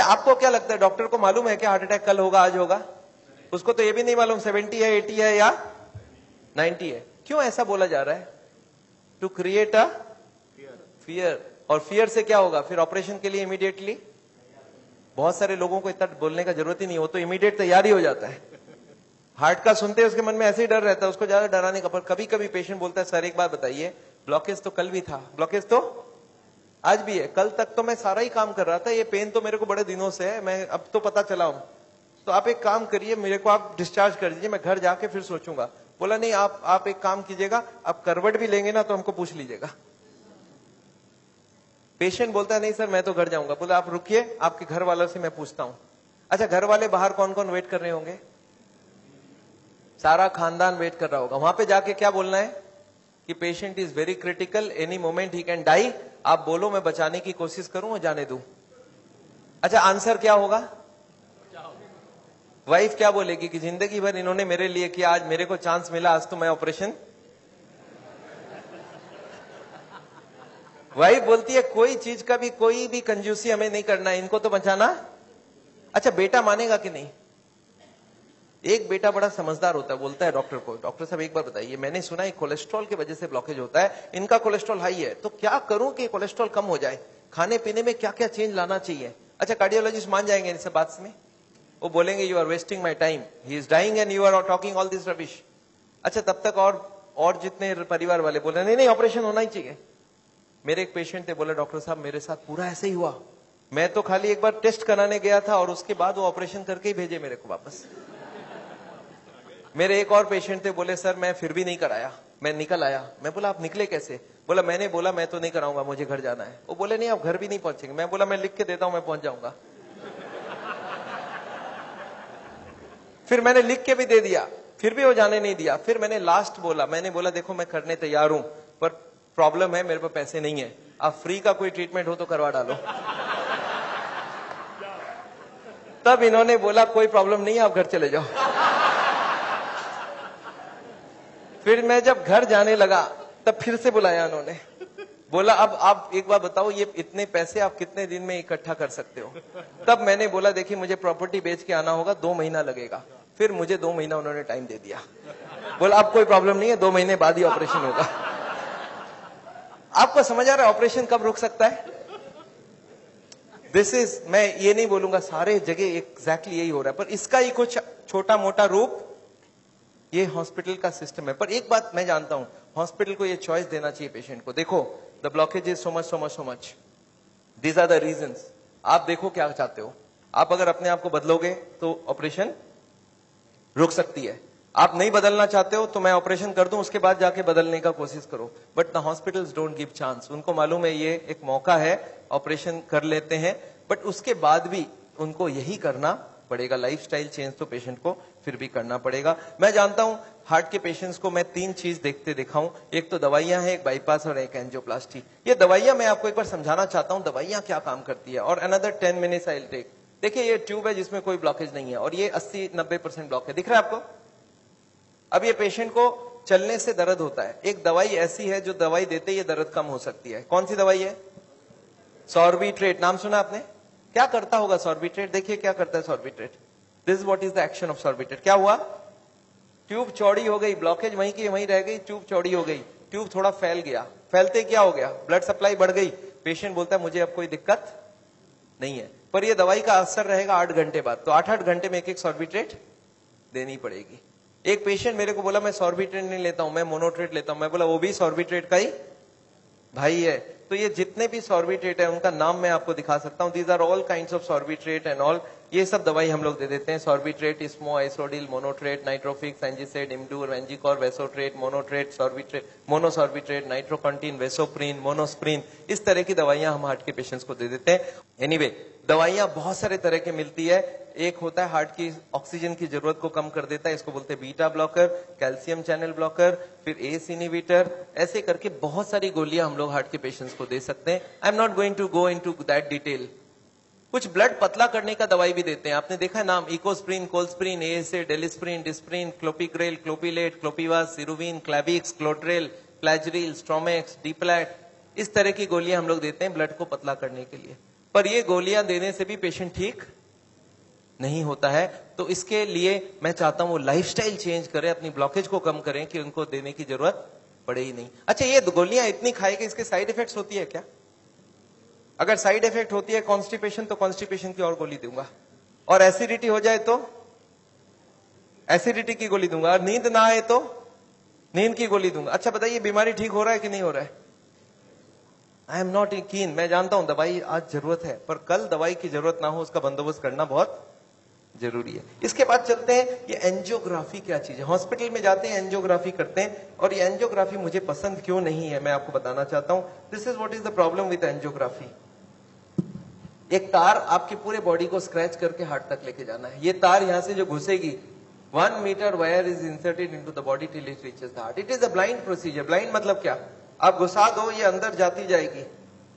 अच्छा, आपको क्या लगता है, डॉक्टर को मालूम है कि हार्ट अटैक कल होगा, आज होगा? उसको तो ये भी नहीं मालूम 70 है, 80 है या 90 है। क्यों ऐसा बोला जा रहा है? To create a fear. और फियर से क्या होगा फिर? ऑपरेशन के लिए इमीडिएटली, बहुत सारे लोगों को इतना बोलने का जरूरत ही नहीं हो, तो इमीडिएट तैयारी हो जाता है। हार्ट का सुनते उसके मन में ऐसे ही डर रहता है, उसको ज्यादा डराने का। पर कभी कभी पेशेंट बोलता है, सर एक बात बताइए, ब्लॉकेज तो कल भी था, ब्लॉकेज तो आज भी है, कल तक तो मैं सारा ही काम कर रहा था, ये पेन तो मेरे को बड़े दिनों से है, मैं अब तो पता चला हूं, तो आप एक काम करिए, मेरे को आप डिस्चार्ज कर दीजिए, मैं घर जाके फिर सोचूंगा। बोला नहीं, आप एक काम कीजिएगा, आप करवट भी लेंगे ना तो हमको पूछ लीजिएगा। पेशेंट बोलता है नहीं सर मैं तो घर जाऊंगा। बोला आप रुकिए, आपके घर वालों से मैं पूछता हूं। अच्छा, घर वाले बाहर कौन कौन वेट कर रहे होंगे? सारा खानदान वेट कर रहा होगा। वहां पे जाके क्या बोलना है कि patient is very critical, any moment he can die. आप बोलो मैं बचाने की कोशिश करूं और जाने दूं। अच्छा, आंसर क्या होगा? वाइफ क्या बोलेगी कि जिंदगी भर इन्होंने मेरे लिए किया, आज मेरे को चांस मिला, आज तो मैं ऑपरेशन। वाइफ बोलती है कोई चीज का भी, कोई भी कंजूसी हमें नहीं करना है, इनको तो बचाना। अच्छा, बेटा मानेगा कि नहीं? एक बेटा बड़ा समझदार होता है, बोलता है डॉक्टर को, डॉक्टर साहब एक बार बताइए, मैंने सुना है कोलेस्ट्रॉल की वजह से ब्लॉकेज होता है, इनका कोलेस्ट्रॉल हाई है, तो क्या करूं कि कोलेस्ट्रॉल कम हो जाए? खाने पीने में क्या क्या चेंज लाना चाहिए? अच्छा, कार्डियोलॉजिस्ट मान जाएंगे इस बात में? वो बोलेंगे you are wasting my time, he is dying and you are talking all this rubbish. अच्छा, तब तक और जितने परिवार वाले बोले नहीं नहीं ऑपरेशन होना ही चाहिए। मेरे एक पेशेंट थे, बोले डॉक्टर साहब मेरे साथ पूरा ऐसे ही हुआ, मैं तो खाली एक बार टेस्ट कराने गया था और उसके बाद वो ऑपरेशन करके ही भेजे मेरे को वापस। मेरे एक और पेशेंट थे, बोले सर मैं फिर भी नहीं कराया, मैं निकल आया। मैं बोला आप निकले कैसे? बोला मैंने बोला मैं तो नहीं कराऊंगा, मुझे घर जाना है। वो बोले नहीं आप घर भी नहीं पहुंचेंगे। मैं बोला मैं लिख के देता हूं, मैं पहुंच जाऊंगा। फिर मैंने लिख के भी दे दिया, फिर भी वो जाने नहीं दिया। फिर मैंने लास्ट बोला, मैंने बोला देखो मैं करने तैयार हूं, पर प्रॉब्लम है मेरे पास पैसे नहीं है, आप फ्री का कोई ट्रीटमेंट हो तो करवा डालो। तब इन्होंने बोला कोई प्रॉब्लम नहीं है, आप घर चले जाओ। फिर मैं जब घर जाने लगा तब फिर से बुलाया उन्होंने, बोला अब आप एक बार बताओ ये इतने पैसे आप कितने दिन में इकट्ठा कर सकते हो? तब मैंने बोला देखिए मुझे प्रॉपर्टी बेच के आना होगा, 2 महीना लगेगा। फिर मुझे 2 महीना उन्होंने टाइम दे दिया। बोला अब कोई प्रॉब्लम नहीं है, 2 महीने बाद ही ऑपरेशन होगा। आपको समझ आ रहा है ऑपरेशन कब रुक सकता है? दिस इज, मैं ये नहीं बोलूंगा सारे जगह एग्जैक्टली यही हो रहा है, पर इसका ही कुछ छोटा मोटा रूप ये हॉस्पिटल का सिस्टम है। पर एक बात मैं जानता हूं, हॉस्पिटल को ये चॉइस देना चाहिए पेशेंट को, देखो the blockage is so much so much so much, these are the reasons. आप देखो क्या चाहते हो, आप अगर अपने आप को बदलोगे तो ऑपरेशन रुक सकती है। आप नहीं बदलना चाहते हो तो मैं ऑपरेशन कर दूं, उसके बाद जाके बदलने का कोशिश करो। But the hospitals don't give chance. उनको मालूम है ये एक मौका है, ऑपरेशन कर लेते हैं, बट उसके बाद भी उनको यही करना पड़ेगा। लाइफस्टाइल चेंज तो पेशेंट को फिर भी करना पड़ेगा। मैं जानता हूं हार्ट के पेशेंट्स को मैं 3 चीज देखते दिखाऊं, एक तो दवाइयां हैं, एक बाईपास और एक एंजियोप्लास्टी। ये दवाइयां मैं आपको एक बार समझाना चाहता हूं दवाइयां क्या काम करती है, और another 10 minutes I will take. देखिए ये ट्यूब है जिसमें कोई ब्लॉकेज नहीं है, और ये 80-90% ब्लॉक है, दिख रहा है आपको? अब ये पेशेंट को चलने से दर्द होता है, एक दवाई ऐसी है जो दवाई देते ये दर्द कम हो सकती है। कौन सी दवाई है? सॉर्बिट्रेट। नाम सुना आपने? क्या करता होगा सॉर्बिट्रेट? देखिए क्या करता है Sorbitrate. This is what is the action of Sorbitrate. क्या हुआ? ट्यूब चौड़ी हो गई, ब्लॉकेज वहीं की वहीं रह गई, ट्यूब चौड़ी हो गई, ट्यूब थोड़ा फैल गया, फैलते क्या हो गया? ब्लड सप्लाई बढ़ गई। पेशेंट बोलता है मुझे अब कोई दिक्कत नहीं है, पर ये दवाई का असर रहेगा 8 घंटे बाद, तो 8-8 घंटे में एक सॉर्बिट्रेट देनी पड़ेगी। एक पेशेंट मेरे को बोला मैं सॉर्बिट्रेट नहीं लेता हूं, मैं मोनोट्रेट लेता हूं। मैं बोला वो भी सॉर्बिट्रेट का ही भाई है। तो ये जितने भी सॉर्बिट्रेट है उनका नाम मैं आपको दिखा सकता हूं, these are all kinds of Sorbitrate and all. ये सब दवाई हम लोग दे देते हैं, सॉर्बिट्रेट, स्मो, आइसोडिल, मोनोट्रेट, नाइट्रोफिक्स, एंजिसेड, इमडूर, वेंजिकॉर, वेसोट्रेट, मोनोट्रेट, सॉर्बिट्रेट, मोनोसॉर्बिट्रेट, नाइट्रोकंटीन, वेसोप्रीन, मोनोस्प्रीन, इस तरह की दवाइयां हम हार्ट के पेशेंट्स को दे देते हैं। एनीवे दवाइयां बहुत सारे तरह की मिलती है। एक होता है हार्ट की ऑक्सीजन की जरूरत को कम कर देता है, इसको बोलते हैं beta blocker, calcium channel blocker, फिर एस इनहिबिटर, ऐसे करके बहुत सारी गोलियां हम लोग हार्ट के पेशेंट्स को दे सकते हैं। I am not going to go into that detail. कुछ ब्लड पतला करने का दवाई भी देते हैं, आपने देखा है नाम, Ecosprin, Colsprin, ASA, Delisprin, Disprin, Clopigrel, Clopilet, Clopivas, Ceruvin, Clavix, Clotrel, Plagril, Stromex, Deplatt, इस तरह की गोलियां हम लोग देते हैं ब्लड को पतला करने के लिए। पर ये गोलियां देने से भी पेशेंट ठीक नहीं होता है। तो इसके लिए मैं चाहता हूं वो लाइफस्टाइल चेंज करें, अपनी ब्लॉकेज को कम करें कि उनको देने की जरूरत पड़े ही नहीं। अच्छा, ये गोलियां इतनी खाएगी, इसके साइड इफेक्ट्स होती है क्या? अगर साइड इफेक्ट होती है कॉन्स्टिपेशन, तो कॉन्स्टिपेशन की और गोली दूंगा, और एसिडिटी हो जाए तो एसिडिटी की गोली दूंगा, और नींद ना आए तो नींद की गोली दूंगा। अच्छा बताइए, बीमारी ठीक हो रहा है कि नहीं हो रहा है? आई एम नॉट कीन, मैं जानता हूं दवाई आज जरूरत है, पर कल दवाई की जरूरत ना हो उसका बंदोबस्त करना बहुत जरूरी है। इसके बाद चलते हैं, ये एंजियोग्राफी क्या चीज है। हॉस्पिटल में जाते हैं, एंजियोग्राफी करते हैं, और ये एंजियोग्राफी मुझे पसंद क्यों नहीं है मैं आपको बताना चाहता हूं। This is what is the problem with angiography. एक तार आपकी पूरे बॉडी को स्क्रैच करके हार्ट तक लेके जाना है। ये तार यहां से जो घुसेगी, 1 metre wire is inserted into the body till it reaches the heart. It is a blind procedure. Blind मतलब क्या? आप घुसा दो, ये अंदर जाती जाएगी,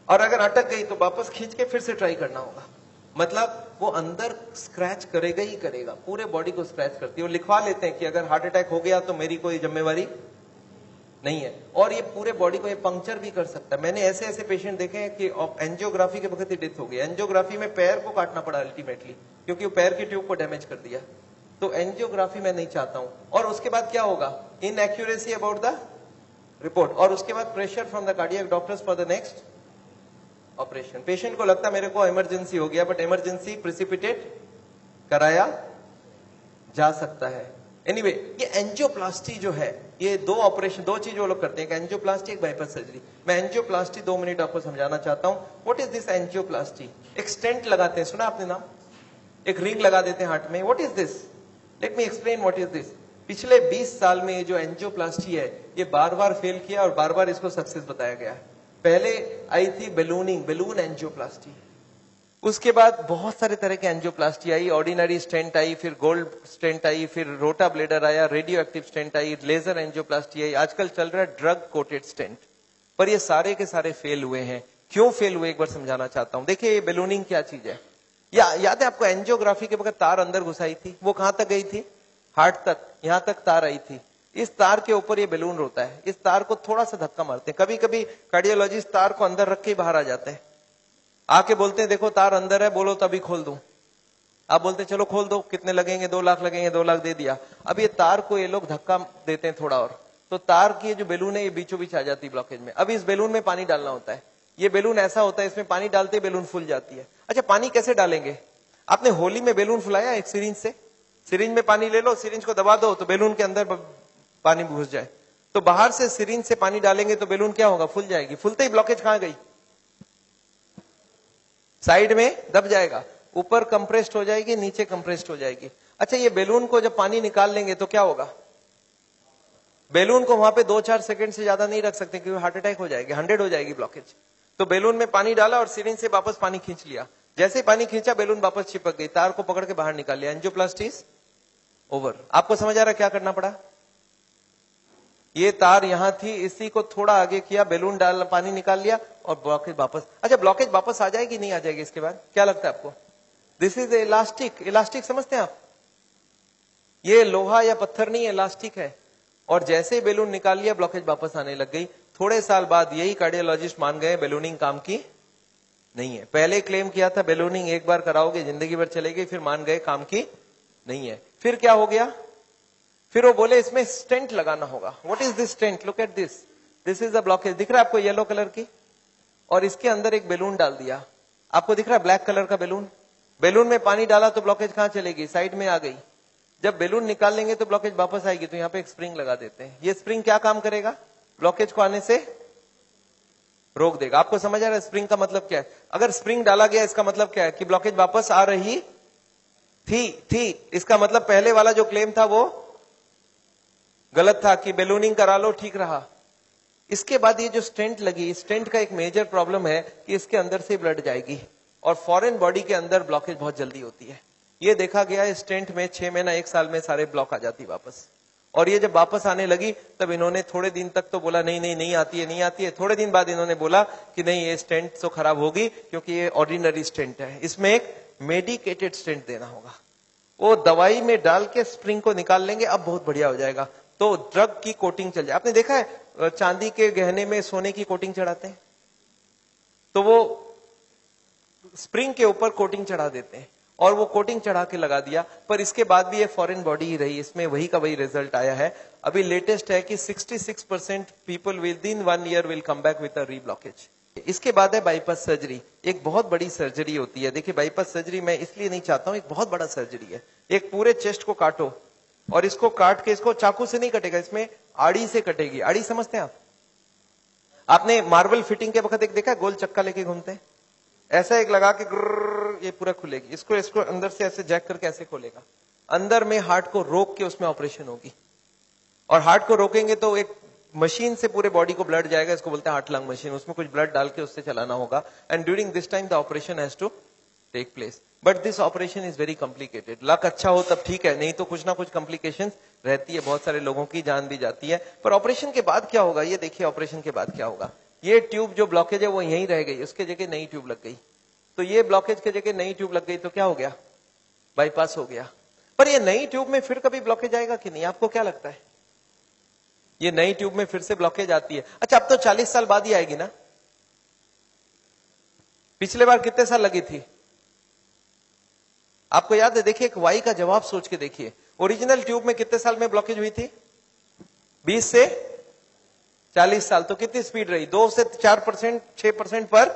और अगर अटक गई तो वापस खींच के फिर से ट्राई करना होगा। मतलब वो अंदर स्क्रैच करेगा ही करेगा, पूरे बॉडी को स्क्रैच करती है। वो लिखवा लेते हैं कि अगर हार्ट अटैक हो गया तो मेरी कोई जिम्मेवारी नहीं है, और ये पूरे बॉडी को ये पंक्चर भी कर सकता है। मैंने ऐसे ऐसे पेशेंट देखे हैं कि एंजियोग्राफी के वक्त ही डेथ हो गई। एंजियोग्राफी में पैर को काटना पड़ा अल्टीमेटली, क्योंकि वो पैर की ट्यूब को डैमेज कर दिया। तो एंजियोग्राफी मैं नहीं चाहता हूं। और उसके बाद क्या होगा? इनएक्यूरेसी अबाउट द रिपोर्ट, और उसके बाद pressure from the cardiac doctors for the next operation. Patient को लगता है मेरे को इमरजेंसी हो गया, बट इमरजेंसी प्रिसिपिटेट कराया जा सकता है। एनीवे, ये एंजियोप्लास्टी जो है, ये दो ऑपरेशन, दो चीज वो लोग करते हैं, एक एंजियोप्लास्टी, एक बाइपास सर्जरी। मैं एंजियोप्लास्टी 2 मिनट आपको समझाना चाहता हूं। What is this angioplasty? एक स्टेंट लगाते हैं, सुना आपने नाम? एक रिंग लगा देते हैं हार्ट में। What is this? Let me explain what is this. पिछले 20 साल में ये जो एंजियोप्लास्टी है, ये बार बार फेल किया और बार बार इसको सक्सेस बताया गया। पहले आई थी बेलूनिंग, बेलून एंजियोप्लास्टी। उसके बाद बहुत सारे तरह के एंजियोप्लास्टी आई, ऑर्डिनरी स्टेंट आई, फिर गोल्ड स्टेंट आई, फिर रोटा ब्लेडर आया, रेडियो एक्टिव स्टेंट आई, लेजर एंजियोप्लास्टी आई, आजकल चल रहा है ड्रग कोटेड स्टेंट। पर ये सारे के सारे फेल हुए हैं। क्यों फेल हुए एक बार समझाना चाहता हूं। देखिए, ये बेलूनिंग क्या चीज है? याद है आपको एंजियोग्राफी के वक्त तार अंदर घुसाई थी, वो कहां तक गई थी? हार्ट तक, यहां तक तार आई थी। इस तार के ऊपर ये बेलून होता है। इस तार को थोड़ा सा धक्का मारते हैं। कभी कभी कार्डियोलॉजिस्ट तार को अंदर रख के बाहर आ जाते हैं, आके बोलते हैं देखो तार अंदर है, बोलो तभी खोल दूं। आप बोलते हैं चलो खोल दो, कितने लगेंगे? 2 लाख लगेंगे। 2 लाख दे दिया। अब ये तार को ये लोग धक्का देते हैं थोड़ा और, तो तार की जो बेलून है ये बीचों बीच आ जाती है ब्लॉकेज में। अब इस बेलून में पानी डालना होता है। ये बेलून ऐसा होता है, इसमें पानी डालते बेलून फूल जाती है। अच्छा, पानी कैसे डालेंगे? आपने होली में बेलून फुलाया एक सिरिंज से? सिरिंज में पानी ले लो, सिरिंज को दबा दो तो बेलून के अंदर पानी घुस जाए। तो बाहर से सिरिंज से पानी डालेंगे तो बेलून क्या होगा? फूल जाएगी। फूलते ही ब्लॉकेज कहां गई? साइड में दब जाएगा, ऊपर कंप्रेस्ड हो जाएगी, नीचे कंप्रेस्ड हो जाएगी। अच्छा, ये बेलून को जब पानी निकाल लेंगे तो क्या होगा? बेलून को वहां पे 2-4 सेकंड से ज्यादा नहीं रख सकते, क्योंकि हार्ट अटैक हो जाएगी, 100 हो जाएगी ब्लॉकेज। तो बेलून में पानी डाला और सिरिंज से वापस पानी खींच लिया। जैसे ही पानी खींचा, बेलून वापस चिपक गई, तार को पकड़ के बाहर निकाल लिया। Angioplasty is over. आपको समझ आ रहा है क्या करना पड़ा? ये तार यहां थी, इसी को थोड़ा आगे किया, बेलून डाल, पानी निकाल लिया और ब्लॉकेज वापस। अच्छा, ब्लॉकेज वापस आ जाएगी नहीं आ जाएगी इसके बाद? क्या लगता है आपको? This is elastic. इलास्टिक समझते हैं आप? ये लोहा या पत्थर नहीं, इलास्टिक है। और जैसे ही बेलून निकाल लिया, ब्लॉकेज वापस आने लग गई। थोड़े साल बाद यही कार्डियोलॉजिस्ट मान गए बेलूनिंग काम की नहीं है। पहले क्लेम किया था बेलूनिंग एक बार कराओगे जिंदगी भर चलेगी, फिर मान गए काम की नहीं है। फिर क्या हो गया? फिर वो बोले इसमें स्टेंट लगाना होगा। What is this stent? Look at this, this is the blockage. दिख रहा है आपको येलो कलर की? और इसके अंदर एक बेलून डाल दिया। आपको दिख रहा है ब्लैक कलर का बेलून? बेलून में पानी डाला तो ब्लॉकेज कहां चलेगी? साइड में आ गई। जब बेलून निकाल लेंगे तो ब्लॉकेज वापस आएगी। तो यहाँ पे एक स्प्रिंग लगा देते हैं। ये स्प्रिंग क्या काम करेगा? ब्लॉकेज को आने से रोक देगा। आपको समझ आ रहा है स्प्रिंग का मतलब क्या है? अगर स्प्रिंग डाला गया, इसका मतलब क्या है? कि ब्लॉकेज वापस आ रही थी। इसका मतलब पहले वाला जो क्लेम था वो गलत था कि बेलूनिंग करा लो, ठीक रहा। इसके बाद ये जो स्टेंट लगी, स्टेंट का एक मेजर प्रॉब्लम है कि इसके अंदर से ब्लड जाएगी और फॉरेन बॉडी के अंदर ब्लॉकेज बहुत जल्दी होती है। ये देखा गया स्टेंट में 6 महीना 1 साल में सारे ब्लॉक आ जाती वापस। और ये जब वापस आने लगी तब इन्होंने थोड़े दिन तक तो बोला नहीं आती है। थोड़े दिन बाद इन्होंने बोला कि नहीं, ये स्टेंट तो खराब होगी क्योंकि ये ऑर्डिनरी स्टेंट है, इसमें एक मेडिकेटेड स्टेंट देना होगा। वो दवाई में डाल के स्प्रिंग को निकाल लेंगे, अब बहुत बढ़िया हो जाएगा। तो ड्रग की कोटिंग चल जाए। आपने देखा है चांदी के गहने में सोने की कोटिंग चढ़ाते हैं, तो वो स्प्रिंग के ऊपर कोटिंग चढ़ा देते हैं और वो कोटिंग चढ़ा के लगा दिया, पर इसके बाद भी ये फॉरेन बॉडी ही रही, इसमें वही का वही रिजल्ट आया है। अभी लेटेस्ट है कि 66% people with in 1 year will come back with a reblockage. इसके बाद है बाईपास सर्जरी, एक बहुत बड़ी सर्जरी होती है। देखिए बाईपास सर्जरी मैं इसलिए नहीं चाहता हूं, एक बहुत बड़ा सर्जरी है। एक पूरे चेस्ट को काटो और इसको काट के, इसको चाकू से नहीं कटेगा, इसमें आड़ी से कटेगी। आड़ी समझते हैं आप? आपने मार्बल फिटिंग के वक्त एक देखा गोल चक्का लेके घूमते हैं, ऐसा एक लगा के ये पूरा खुलेगी, इसको अंदर से ऐसे जैक करके ऐसे खोलेगा, अंदर में हार्ट को रोक के उसमें ऑपरेशन होगी। और हार्ट को रोकेंगे तो एक मशीन से पूरे बॉडी को ब्लड जाएगा, इसको बोलते हैं हार्ट लंग मशीन, उसमें कुछ ब्लड डाल के उससे चलाना होगा। And during this time the operation has to take place, but this operation is very complicated. Luck अच्छा हो तब ठीक है, नहीं तो कुछ ना कुछ कॉम्प्लिकेशंस रहती है, बहुत सारे लोगों की जान भी जाती है। पर ऑपरेशन के बाद क्या होगा ये देखिए, ऑपरेशन के बाद क्या होगा। ये ट्यूब जो ब्लॉकेज है वो यहीं रह गई, उसके जगह नई ट्यूब लग गई। तो ये ब्लॉकेज के जगह नई ट्यूब लग गई तो क्या हो गया, बाईपास हो गया। पर ये नई ट्यूब में फिर कभी ब्लॉकेज आएगा कि नहीं, आपको क्या लगता है? ये नई ट्यूब में फिर से ब्लॉकेज आती है। अच्छा अब तो 40 साल बाद ही आएगी ना, पिछले बार कितने साल लगी थी आपको याद है? देखिए एक वाई का जवाब सोच के देखिए, ओरिजिनल ट्यूब में कितने साल में ब्लॉकेज हुई थी? 20 से 40 साल। तो कितनी स्पीड रही? 2 से 4%, 6% पर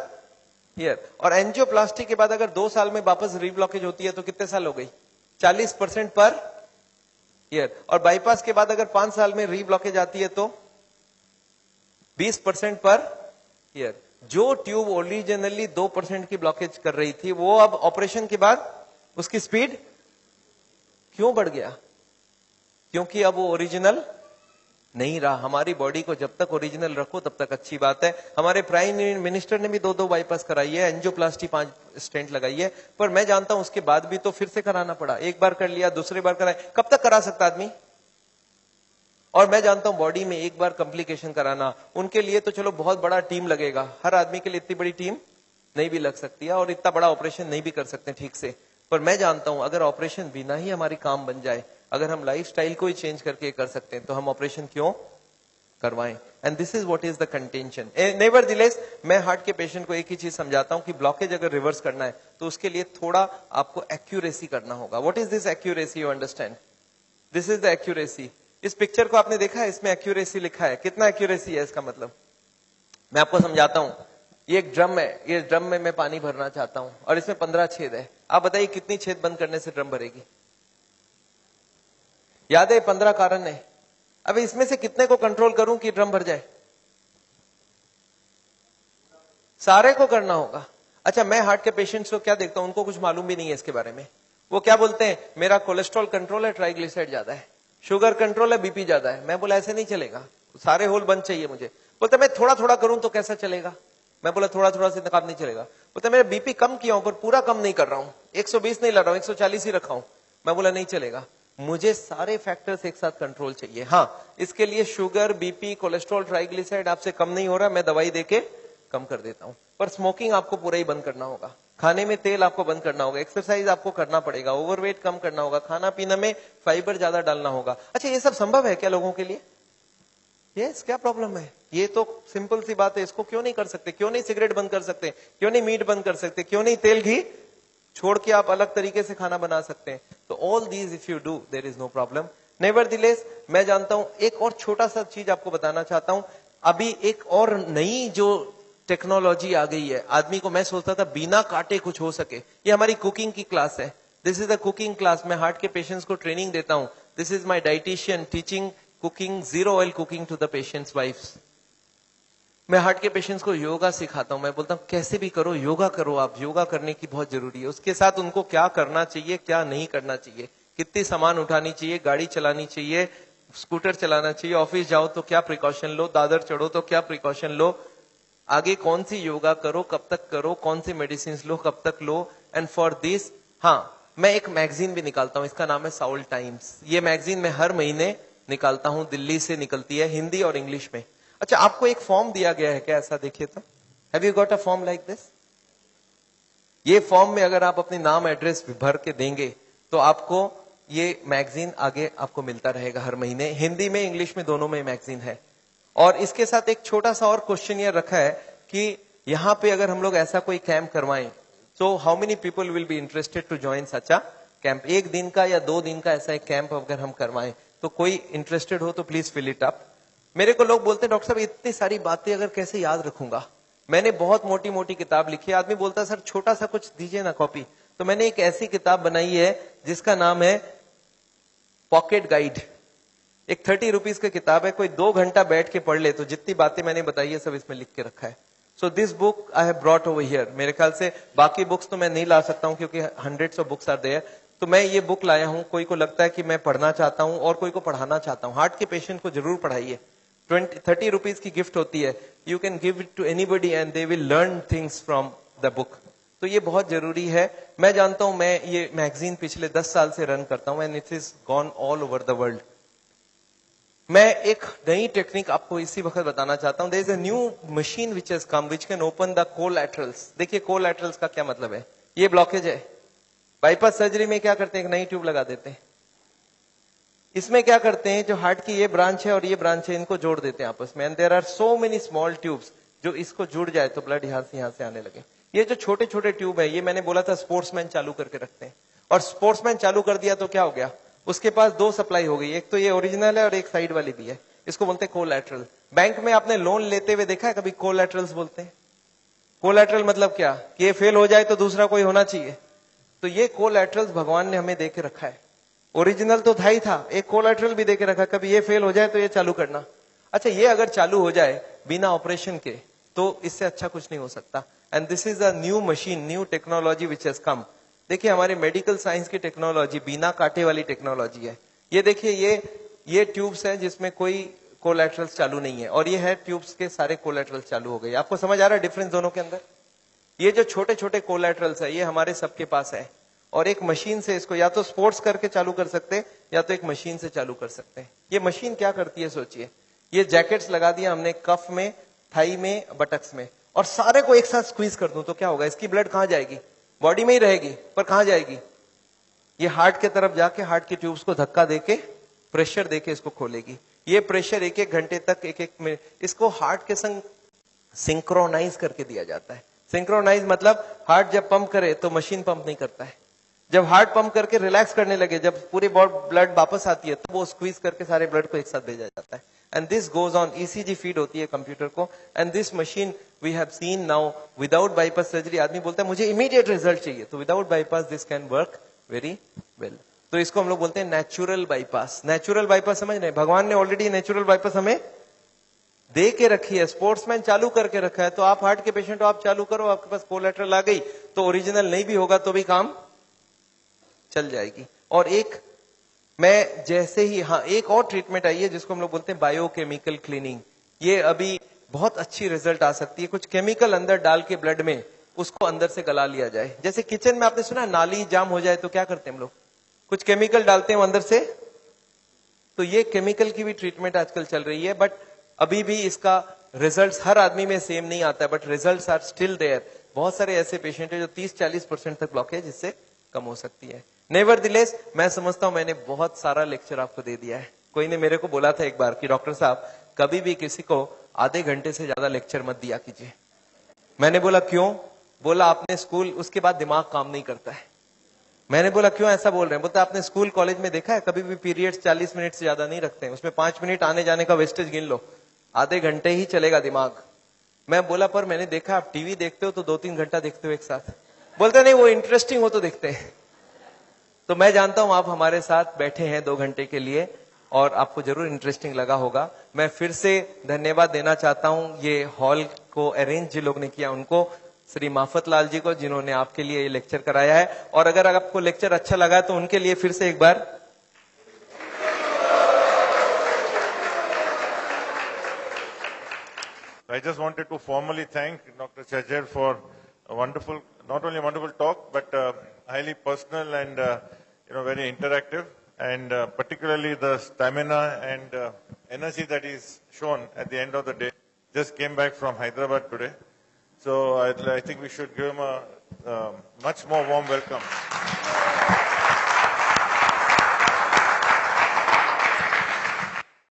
ईयर। और एंजियोप्लास्टी के बाद अगर 2 साल में वापस रीब्लॉकेज होती है तो कितने साल हो गई? 40% पर ईयर। और बाईपास के बाद अगर 5 साल में रीब्लॉकेज आती है तो 20% पर ईयर। जो ट्यूब ओरिजिनली 2% की ब्लॉकेज कर रही थी वो अब ऑपरेशन के बाद उसकी स्पीड क्यों बढ़ गया? क्योंकि अब वो ओरिजिनल नहीं रहा। हमारी बॉडी को जब तक ओरिजिनल रखो तब तक अच्छी बात है। हमारे प्राइम मिनिस्टर ने भी 2 बाईपास कराई है, एंजियोप्लास्टी 5 स्टेंट लगाई है, पर मैं जानता हूं उसके बाद भी तो फिर से कराना पड़ा। एक बार कर लिया, दूसरी बार कराए, कब तक करा सकता आदमी? और मैं जानता हूं बॉडी में एक बार कॉम्प्लिकेशन कराना, उनके लिए तो चलो बहुत बड़ा टीम लगेगा, हर आदमी के लिए इतनी बड़ी टीम नहीं भी लग सकती है और इतना बड़ा ऑपरेशन नहीं भी कर सकते ठीक से। पर मैं जानता हूं अगर ऑपरेशन बिना ही हमारी काम बन जाए, अगर हम लाइफस्टाइल को ही चेंज करके कर सकते हैं तो हम ऑपरेशन क्यों करवाएं? And this is what is the contention. Nevertheless मैं हार्ट के पेशेंट को एक ही चीज समझाता हूं कि ब्लॉकेज अगर रिवर्स करना है तो उसके लिए थोड़ा आपको एक्यूरेसी करना होगा। What is this accuracy? You understand? This is the accuracy. इस पिक्चर को आपने देखा है, इसमें एक्यूरेसी लिखा है, कितना एक्यूरेसी है इसका मतलब? मैं आपको समझाता हूं। ये एक ड्रम है, ये ड्रम में मैं पानी भरना चाहता हूं और इसमें 15 छेद है। आप बताइए कितनी छेद बंद करने से ड्रम भरेगी? याद है 15 कारण है। अब इसमें से कितने को कंट्रोल करूं कि ड्रम भर जाए? सारे को करना होगा। अच्छा मैं हार्ट के पेशेंट्स को क्या देखता हूं, उनको कुछ मालूम भी नहीं है इसके बारे में। वो क्या बोलते हैं, मेरा कोलेस्ट्रॉल कंट्रोल है, ट्राइग्लिसराइड ज्यादा है, शुगर कंट्रोल है, बीपी ज्यादा है। मैं बोला ऐसे नहीं चलेगा, सारे होल बंद चाहिए मुझे। बोलते मैं थोड़ा थोड़ा करूं तो कैसा चलेगा? मैं बोला थोड़ा थोड़ा से काम नहीं चलेगा। बोलते मेरा बीपी कम किया हूं पर पूरा कम नहीं कर रहा हूं, 120 नहीं ला रहा हूं, 140 ही रखा हूं। मैं बोला नहीं चलेगा, मुझे सारे फैक्टर्स एक साथ कंट्रोल चाहिए। हाँ इसके लिए शुगर, बीपी, कोलेस्ट्रॉल, ट्राइग्लिसराइड आपसे कम नहीं हो रहा, मैं दवाई देके कम कर देता हूं। पर स्मोकिंग आपको पूरा ही बंद करना होगा, खाने में तेल आपको बंद करना होगा, एक्सरसाइज आपको करना पड़ेगा, ओवरवेट कम करना होगा, खाना पीना में फाइबर ज्यादा डालना होगा। अच्छा ये सब संभव है क्या लोगों के लिए? यस, क्या प्रॉब्लम है? ये तो सिंपल सी बात है, इसको क्यों नहीं कर सकते? क्यों नहीं सिगरेट बंद कर सकते? क्यों नहीं मीट बंद कर सकते? क्यों नहीं तेल घी छोड़ के आप अलग तरीके से खाना बना सकते हैं? तो all these if you do there is no problem. Nevertheless मैं जानता हूं, एक और छोटा सा चीज आपको बताना चाहता हूं। अभी एक और नई जो टेक्नोलॉजी आ गई है, आदमी को मैं सोचता था बिना काटे कुछ हो सके। ये हमारी कुकिंग की क्लास है, this is a cooking class. मैं हार्ट के पेशेंट्स को ट्रेनिंग देता हूं। This is my dietitian teaching cooking, 0 oil cooking to the patients wifes. मैं हार्ट के पेशेंट्स को योगा सिखाता हूं। मैं बोलता हूं कैसे भी करो, योगा करो, आप योगा करने की बहुत जरूरी है। उसके साथ उनको क्या करना चाहिए, क्या नहीं करना चाहिए, कितनी सामान उठानी चाहिए, गाड़ी चलानी चाहिए, स्कूटर चलाना चाहिए, ऑफिस जाओ तो क्या प्रिकॉशन लो, दादर चढ़ो तो क्या प्रिकॉशन लो, आगे कौन सी योगा करो, कब तक करो, कौन सी मेडिसिन लो, कब तक लो। एंड फॉर दिस हाँ मैं एक मैगजीन भी निकालता हूं, इसका नाम है साउल टाइम्स। ये मैगजीन मैं हर महीने निकालता हूं, दिल्ली से निकलती है, हिंदी और इंग्लिश में। अच्छा आपको एक फॉर्म दिया गया है क्या? ऐसा देखिए तो, have you got a form like this? ये फॉर्म में अगर आप अपने नाम एड्रेस भर के देंगे तो आपको ये मैगजीन आगे आपको मिलता रहेगा हर महीने। हिंदी में इंग्लिश में दोनों में मैगजीन है। और इसके साथ एक छोटा सा और क्वेश्चन ये रखा है कि यहाँ पे अगर हम लोग ऐसा कोई कैंप करवाएं, So how many people will be interested to join such a camp? एक दिन का या 2 दिन का ऐसा एक कैंप अगर हम करवाएं तो कोई इंटरेस्टेड हो तो प्लीज फिल इट अप. मेरे को लोग बोलते हैं डॉक्टर साहब इतनी सारी बातें अगर कैसे याद रखूंगा. मैंने बहुत मोटी मोटी किताब लिखी है. आदमी बोलता है सर छोटा सा कुछ दीजिए ना कॉपी. तो मैंने एक ऐसी किताब बनाई है जिसका नाम है पॉकेट गाइड. एक 30 रुपीज की किताब है. कोई 2 घंटा बैठ के पढ़ ले तो जितनी बातें मैंने बताई है सब इसमें लिख के रखा है. So this book I have brought over here. मेरे ख्याल से बाकी बुक्स तो मैं नहीं ला सकता हूं क्योंकि hundreds of books are there. तो मैं ये बुक लाया हूं. कोई को लगता है कि मैं पढ़ना चाहता हूं और कोई को पढ़ाना चाहता हूं. हार्ट के पेशेंट को जरूर पढ़ाइए. 30 रुपीज की गिफ्ट होती है. You can give it to anybody and they will learn things from the book. तो ये बहुत जरूरी है. मैं जानता हूं, मैं ये मैगजीन पिछले 10 साल से रन करता हूं and it is gone all over the world. मैं एक नई टेक्निक आपको इसी वक्त बताना चाहता हूं. There is a new machine which has come which can open the collaterals. देखिए कोलैटरल्स का क्या मतलब है. ये ब्लॉकेज है. बाईपास सर्जरी में क्या करते हैं, एक नई ट्यूब लगा देते हैं. इसमें क्या करते हैं, जो हार्ट की ये ब्रांच है और ये ब्रांच है इनको जोड़ देते हैं आपस में. And there are so many small tubes. जो इसको जुड़ जाए तो ब्लड यहां से आने लगे. ये जो छोटे छोटे ट्यूब है ये मैंने बोला था स्पोर्ट्समैन चालू करके रखते हैं. और स्पोर्ट्समैन चालू कर दिया तो क्या हो गया, उसके पास 2 सप्लाई हो गई. एक तो ये ओरिजिनल है और एक साइड वाली भी है. इसको बोलते हैं कोलैटरल. बैंक में आपने लोन लेते हुए देखा है कभी कोलैटरल्स बोलते हैं. कोलैटरल मतलब क्या, कि ये फेल हो जाए तो दूसरा कोई होना चाहिए. तो ये कोलैटरल्स भगवान ने हमें दे के रखा है. ओरिजिनल तो था ही था, एक कोलैटरल भी दे के रखा. कभी ये फेल हो जाए तो ये चालू करना. अच्छा ये अगर चालू हो जाए बिना ऑपरेशन के तो इससे अच्छा कुछ नहीं हो सकता. And this is a new machine, new technology which has कम. देखिए हमारे मेडिकल साइंस की टेक्नोलॉजी बिना कांटे वाली टेक्नोलॉजी है. ये देखिए ये ट्यूब्स है जिसमें कोई कोलैटरल्स चालू नहीं है और ये है ट्यूब्स के सारे कोलैटरल्स चालू हो गए. आपको समझ आ रहा है डिफरेंस दोनों के अंदर. ये जो छोटे छोटे कोलैटरल्स है ये हमारे सबके पास है और एक मशीन से इसको या तो स्पोर्ट्स करके चालू कर सकते हैं या तो एक मशीन से चालू कर सकते हैं. ये मशीन क्या करती है सोचिए. ये जैकेट्स लगा दिया हमने कफ में, थाई में, बटक्स में और सारे को एक साथ स्क्वीज कर दूं तो क्या होगा, इसकी ब्लड कहां जाएगी, बॉडी में ही रहेगी पर कहां जाएगी, ये हार्ट के तरफ जाके हार्ट की ट्यूब्स को धक्का देके प्रेशर देके इसको खोलेगी. ये प्रेशर 1-1 घंटे तक 1-1 मिनट इसको हार्ट के संग सिंक्रोनाइज करके दिया जाता है. सिंक्रोनाइज मतलब हार्ट जब पंप करे तो मशीन पंप नहीं करता है. जब हार्ट पंप करके रिलैक्स करने लगे, जब पूरी ब्लड वापस आती है तो वो स्क्वीज करके सारे ब्लड को एक साथ भेजा जाता है. And this goes on. ECG feed होती है कंप्यूटर को. And this machine we have seen now without bypass surgery. आदमी बोलता है मुझे इमीडिएट रिजल्ट चाहिए, तो without bypass this can work very well. तो इसको हम लोग बोलते हैं नेचुरल बाईपास. नेचुरल बाईपास समझ रहे, भगवान ने ऑलरेडी नेचुरल बाईपास हमें दे के रखी है. स्पोर्ट्समैन चालू करके रखा है. तो आप हार्ट के पेशेंट हो, आप चालू करो, आपके पास कोलैटरल आ गई तो ओरिजिनल नहीं भी होगा तो भी काम चल जाएगी. और एक मैं जैसे ही, हाँ एक और ट्रीटमेंट आई है जिसको हम लोग बोलते हैं बायोकेमिकल क्लीनिंग. ये अभी बहुत अच्छी रिजल्ट आ सकती है. कुछ केमिकल अंदर डाल के ब्लड में उसको अंदर से गला लिया जाए. जैसे किचन में आपने सुना नाली जाम हो जाए तो क्या करते हैं हम लोग, कुछ केमिकल डालते हैं अंदर से. तो ये केमिकल की भी ट्रीटमेंट आजकल चल रही है. बट अभी भी इसका रिजल्ट हर आदमी में सेम नहीं आता है, but result are still there. बहुत सारे ऐसे पेशेंट है जो 30-40% तक ब्लॉकेज इससे कम हो सकती है. नेवरदिलेस मैं समझता हूं मैंने बहुत सारा लेक्चर आपको दे दिया है. कोई ने मेरे को बोला था एक बार कि डॉक्टर साहब कभी भी किसी को आधे घंटे से ज्यादा लेक्चर मत दिया कीजिए. मैंने बोला क्यों, बोला आपने स्कूल, उसके बाद दिमाग काम नहीं करता है. मैंने बोला क्यों ऐसा बोल रहे हैं, बोलता आपने स्कूल कॉलेज में देखा है कभी भी पीरियड्स 40 मिनट से ज्यादा नहीं रखते हैं, उसमें 5 मिनट आने जाने का वेस्टेज गिन लो, आधे घंटे ही चलेगा दिमाग. मैं बोला पर मैंने देखा आप टीवी देखते हो तो 2-3 घंटा देखते हो एक साथ. बोलते नहीं वो इंटरेस्टिंग हो तो देखते हैं. तो मैं जानता हूं आप हमारे साथ बैठे हैं 2 घंटे के लिए और आपको जरूर इंटरेस्टिंग लगा होगा. मैं फिर से धन्यवाद देना चाहता हूं ये हॉल को अरेंज जिन लोग ने किया उनको, श्री माफत लाल जी को जिन्होंने आपके लिए ये लेक्चर कराया है. और अगर आपको लेक्चर अच्छा लगा तो उनके लिए फिर से एक बार I just wanted to formally thank Dr. Chajjar for a wonderful, not only a wonderful talk, but highly personal and very interactive, and particularly the stamina and energy that is shown at the end of the day. Just came back from Hyderabad today, so I think we should give him a much more warm welcome.